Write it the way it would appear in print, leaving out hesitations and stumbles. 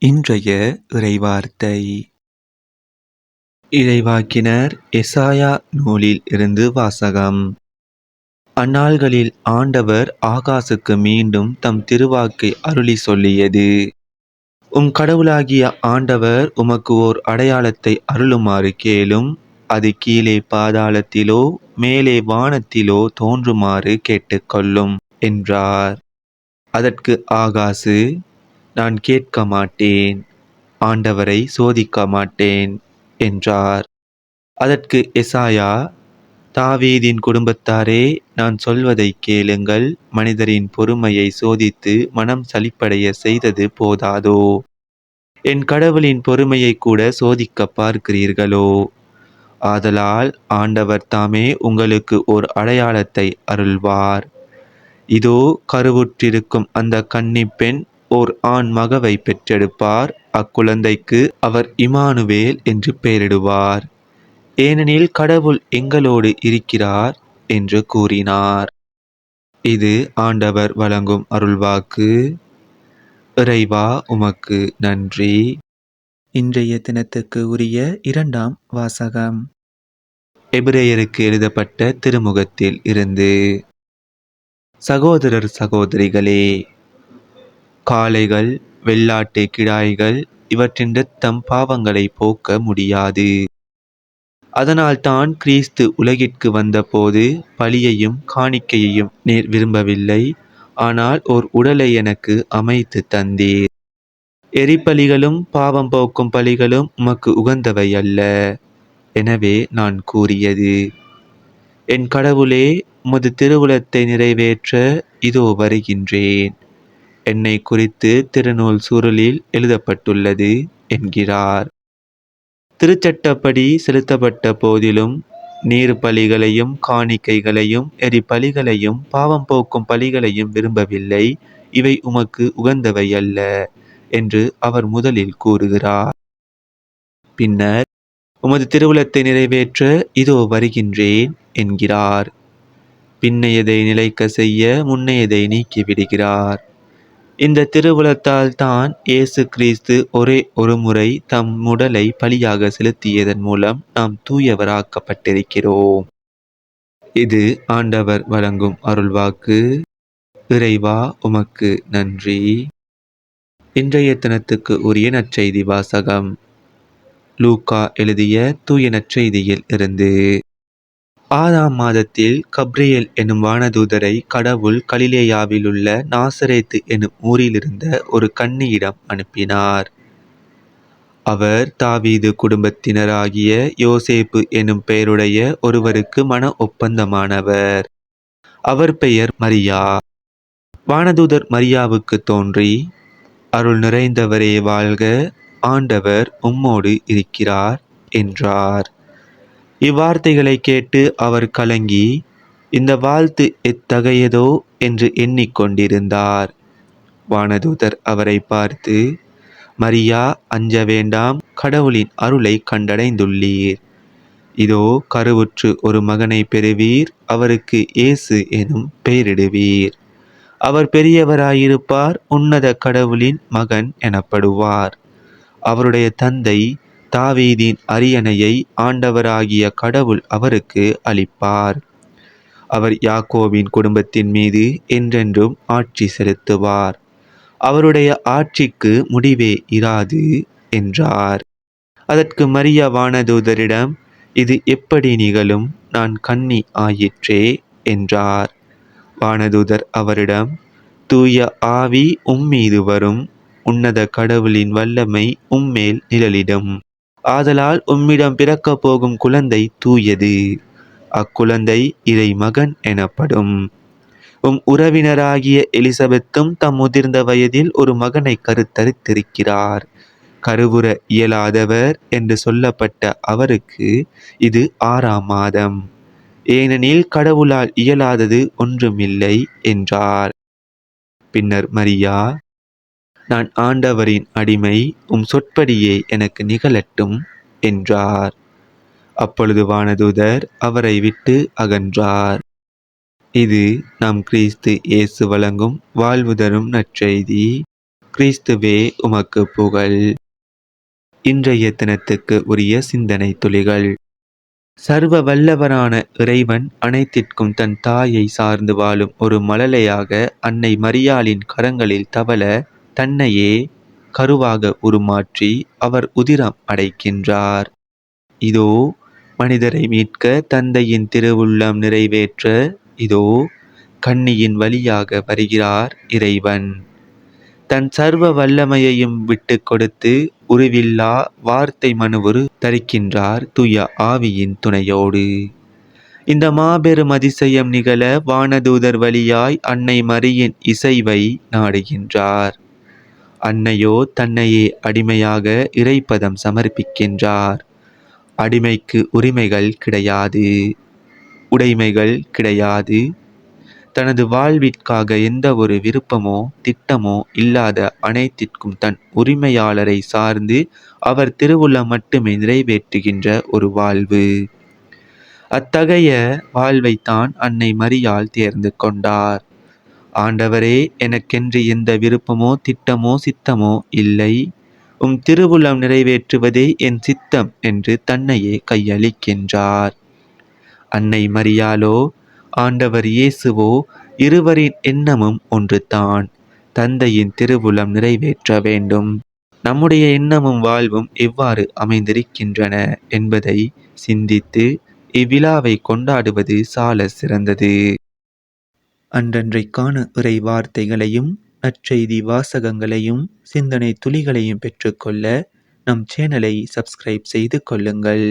இன்றைய இறைவார்த்தை இறைவாக்கினர் எசாயா நூலில் இருந்து வாசகம். அந்நாள்களில் ஆண்டவர் ஆகாசுக்கு மீண்டும் தம் திருவாக்கை அருளி சொல்லியது: உம் கடவுளாகிய ஆண்டவர் உமக்கு ஓர் அடையாளத்தை அருளுமாறு கேளும். அது கீழே பாதாளத்திலோ மேலே வானத்திலோ தோன்றுமாறு கேட்டுக்கொள்ளும் என்றார். அதற்கு ஆகாசு: நான் கேட்க மாட்டேன், ஆண்டவரை சோதிக்க மாட்டேன் என்றார். அதற்கு எசாயா: தாவீதின் குடும்பத்தாரே, நான் சொல்வதை கேளுங்கள். மனிதரின் பொறுமையை சோதித்து மனம் சலிப்படைய செய்தது போதாதோ? என் கடவுளின் பொறுமையை கூட சோதிக்க பார்க்கிறீர்களோ? ஆதலால் ஆண்டவர் தாமே உங்களுக்கு ஓர் அடையாளத்தை அருள்வார். இதோ, கருவுற்றிருக்கும் அந்த கன்னிப்பெண் ஓர் ஆண் மகவை பெற்றெடுப்பார். அக்குழந்தைக்கு அவர் இம்மானுவேல் என்று பெயரிடுவார். ஏனெனில் கடவுள் எங்களோடு இருக்கிறார் என்று கூறினார். இது ஆண்டவர் வழங்கும் அருள்வாக்கு. இறைவா, உமக்கு நன்றி. இன்றைய தினத்துக்கு உரிய இரண்டாம் வாசகம் எபிரேயருக்கு எழுதப்பட்ட திருமுகத்தில் இருந்து. சகோதரர் சகோதரிகளே, காளைகள், வெள்ளாட்டு கிடாய்கள் இவற்றின் இரத்தம் பாவங்களை போக்க முடியாது. அதனால் தான் கிறிஸ்து உலகிற்கு வந்தபோது பலியையும் காணிக்கையையும் நீர் விரும்பவில்லை, ஆனால் ஓர் உடலை எனக்கு அமைத்து தந்தீர். எரிபலிகளும் பாவம் போக்கும் பலிகளும் உமக்கு உகந்தவை அல்ல. எனவே நான் கூறியது: என் கடவுளே, உமது திருவுளத்தை நிறைவேற்ற இதோ வருகின்றேன். என்னை குறித்து திருநூல் சுருளில் எழுதப்பட்டுள்ளது என்கிறார். திருச்சட்டப்படி செலுத்தப்பட்ட போதிலும் நீர் பலிகளையும் காணிக்கைகளையும் எரிபலிகளையும் பாவம் போக்கும் பலிகளையும் விரும்பவில்லை, இவை உமக்கு உகந்தவை அல்ல என்று அவர் முதலில் கூறுகிறார். பின்னர் உமது திருவுளத்தை நிறைவேற்ற இதோ வருகின்றேன் என்கிறார். பின்னையதை நிலைக்க செய்ய முன்னையதை நீக்கிவிடுகிறார். இந்த திருவுளத்தால் தான் இயேசு கிறிஸ்து ஒரே ஒரு முறை தம் உடலை பலியாக செலுத்தியதன் மூலம் நாம் தூயவராக்கப்பட்டிருக்கிறோம். இது ஆண்டவர் வழங்கும் அருள்வாக்கு. இறைவா, உமக்கு நன்றி. இன்றைய தினத்துக்கு உரிய நற்செய்தி வாசகம் லூக்கா எழுதிய தூய நற்செய்தியில் இருந்து. 6ஆம் மாதத்தில் கப்ரியேல் எனும் வானதூதரை கடவுள் கலிலேயாவிலுள்ள நாசரேத்து எனும் ஊரிலிருந்த ஒரு கன்னியிடம் அனுப்பினார். அவர் தாவீது குடும்பத்தினராகிய யோசேப்பு எனும் பெயருடைய ஒருவருக்கு மன ஒப்பந்தமானவர். அவர் பெயர் மரியா. வானதூதர் மரியாவுக்கு தோன்றி, அருள் நிறைந்தவரே வாழ்க, ஆண்டவர் உம்மோடு இருக்கிறார் என்றார். இவ்வார்த்தைகளை கேட்டு அவர் கலங்கி, இந்த வாழ்த்து எத்தகையதோ என்று எண்ணிக்கொண்டிருந்தார். வானதூதர் அவரை பார்த்து, மரியா, அஞ்ச வேண்டாம், கடவுளின் அருளை கண்டடைந்துள்ளீர். இதோ, கருவுற்று ஒரு மகனை பெறுவீர், அவருக்கு இயேசு எனும் பெயரிடுவீர். அவர் பெரியவராயிருப்பார், உன்னத கடவுளின் மகன் எனப்படுவார். அவருடைய தந்தை தாவீதின் அரியணையை ஆண்டவராகிய கடவுள் அவருக்கு அளிப்பார். அவர் யாக்கோபின் குடும்பத்தின் மீது என்றென்றும் ஆட்சி செலுத்துவார். அவருடைய ஆட்சிக்கு முடிவே இராது என்றார். அதற்கு மரியா வானதூதரிடம், இது எப்படி நிகழும்? நான் கன்னி ஆயிற்றே என்றார். வானதூதர் அவரிடம், தூய ஆவி உம்மீது வரும், உன்னத கடவுளின் வல்லமை உம்மேல் நிழலிடும். ஆதலால் உம்மிடம் பிறக்கப் போகும் குழந்தை தூயது. அக்குழந்தை இறை மகன் எனப்படும். உம் உறவினராகிய எலிசபெத்தும் தம் முதிர்ந்த வயதில் ஒரு மகனை கருத்தரித்திருக்கிறார். கருவுற இயலாதவர் என்று சொல்லப்பட்ட அவருக்கு இது 6ஆம் மாதம். ஏனெனில் கடவுளால் இயலாதது ஒன்றுமில்லை என்றார். பின்னர் மரியா, நான் ஆண்டவரின் அடிமை, உம் சொற்படியே எனக்கு நிகழட்டும் என்றார். அப்பொழுது வானதூதர் அவரை விட்டு அகன்றார். இது நம் கிறிஸ்து இயேசு வழங்கும் வாழ்வு தரும் நற்செய்தி. கிறிஸ்துவே உமக்கு புகழ். இன்றைய தினத்துக்கு உரிய சிந்தனை துளிகள். சர்வ வல்லவரான இறைவன் அனைத்திற்கும் தன் தாயை சார்ந்து வாழும் ஒரு மழலையாக அன்னை மரியாளின் கரங்களில் தவழ தன்னையே கருவாக உருமாற்றி அவர் உதிரம் அடைக்கின்றார். இதோ மனிதரை மீட்க தந்தையின் திருவுள்ளம் நிறைவேற்ற இதோ கன்னியின் வழியாக வருகிறார் இறைவன். தன் சர்வ வல்லமையையும் விட்டு கொடுத்து உருவில்லா வார்த்தை மனுவுரு தரிக்கின்றார் தூய ஆவியின் துணையோடு. இந்த மாபெரும் அதிசயம் நிகழ வானதூதர் வழியாய் அன்னை மரியின் இசைவை நாடுகின்றார். அன்னையோ தன்னையே அடிமையாக இறைப்பதம் சமர்ப்பிக்கின்றார். அடிமைக்கு உரிமைகள் கிடையாது, உடைமைகள் கிடையாது. தனது வாழ்விற்காக எந்த ஒரு விருப்பமோ திட்டமோ இல்லாத அனைத்திற்கும் தன் உரிமையாளரை சார்ந்து அவர் திருவுள்ளம் மட்டுமே நிறைவேற்றுகின்ற ஒரு வாழ்வு. அத்தகைய வாழ்வைத்தான் அன்னை மரியாள் தேர்ந்து கொண்டார். ஆண்டவரே, எனக்கென்று எந்த விருப்பமோ திட்டமோ சித்தமோ இல்லை, உம் திருவுள்ளம் நிறைவேற்றுவதே என் சித்தம் என்று தன்னையே கையளிக்கின்றார். அன்னை மரியாளோ ஆண்டவர் இயேசுவோ இருவரின் எண்ணமும் ஒன்றுதான், தந்தையின் திருவுளம் நிறைவேற்ற வேண்டும். நம்முடைய எண்ணமும் வாழ்வும் எவ்வாறு அமைந்திருக்கின்றன என்பதை சிந்தித்து இவ்விழாவை கொண்டாடுவது சால சிறந்தது. அன்றன்றைக்கான இறை வார்த்தைகளையும் நற்செய்தி வாசகங்களையும் சிந்தனை துளிகளையும் பெற்றுக்கொள்ள நம் சேனலை சப்ஸ்கிரைப் செய்து கொள்ளுங்கள்.